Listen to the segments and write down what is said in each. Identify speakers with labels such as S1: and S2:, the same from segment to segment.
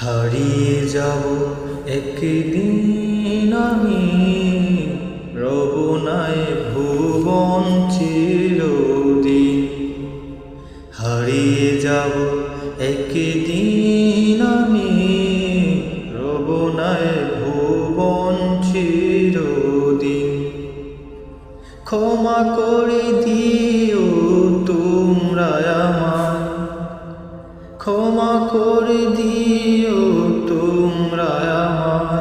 S1: হারিয়ে যাব একদিন আমি, রব নাই ভুবন চিরদিন। হারিয়ে যাব একদিন আমি, রব নাই ভুবন চিরদিন। ক্ষমা করে দিও তোমরা আমায়, ক্ষমা করে দিও তোমরা আমায়।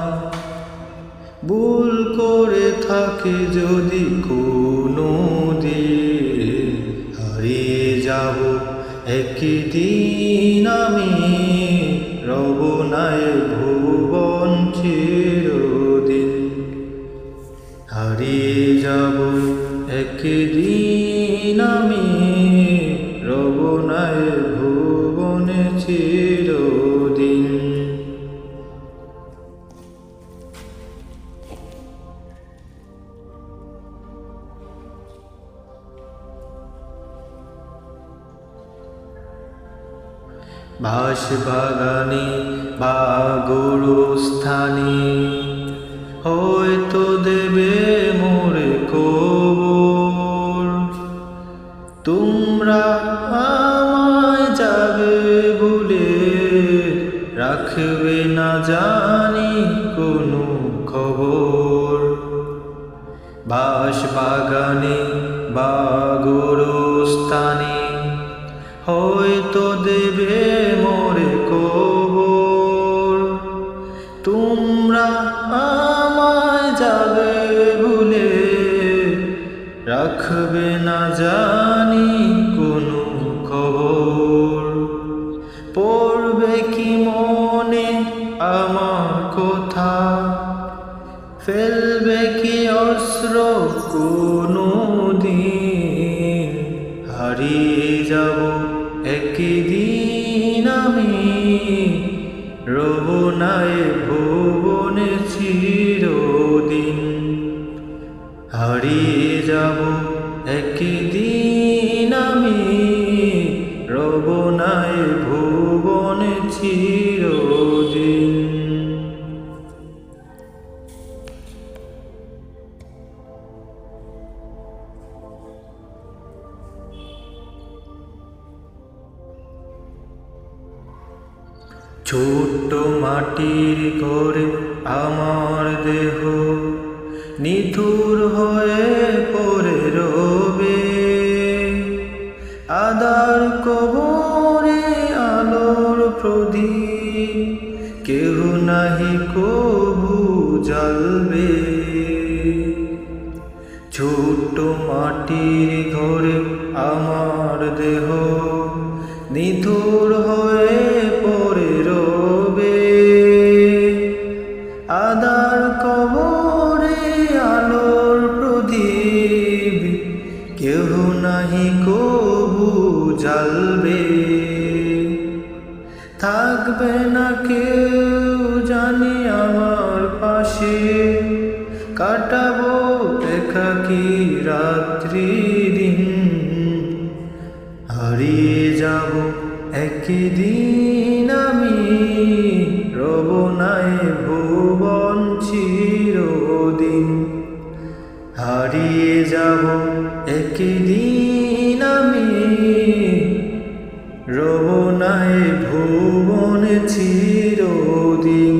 S1: ভুল করে থাকে যদি কোনো দিন, হারিয়ে যাব একদিন আমি, রব নাই ভুবন চিরদিন। হারিয়ে যাব একদিন আমি, রব নাই ভুবনে চিরদিন। বাঁশবাগানে বা গোরস্থানে হয়তো দেবে মোরে কবর। তোমরা আমায় যাবে ভুলে, রাখবে না জানি কোনো খবর। বাঁশবাগানে বা গোরস্থানে হয়তো দেবে মোরে কবর। তোমরা আমায় যাবে ভুলে, রাখবে না জানি কোনো খবর। পড়বে কি মনে আমার কথা, ফেলবে কি অশ্র কোনো দিন। হারিয়ে যাব একদিন আমি, রব নাই ভুবনে চিরদিন। হারিয়ে যাব একদিন আমি, রব নাই ভুবনে চিরদিন। ছোট্ট মাটির ঘরে আমার দেহ, নিথুর হয়ে পড়ে রবে। আদার কবরে আলোর প্রদীপ, কেহ নাহি কবু জ্বালবে। ছোট্ট মাটির ঘরে আমার দেহ, নিথুর হয়ে পড়ে রবে। আদার কবরে আলোর প্রদীপ, কেহ নাহি কবু জ্বালবে। থাকবে না কেউ জানি আমার পাশে, কাটাবো একাকী রাত্রি দিন। হারিয়ে যাব একদিন আমি, রব নাই ভুবন চিরদিন। হারিয়ে যাব একদিন আমি, রব নাই ভুবন চিরদিন।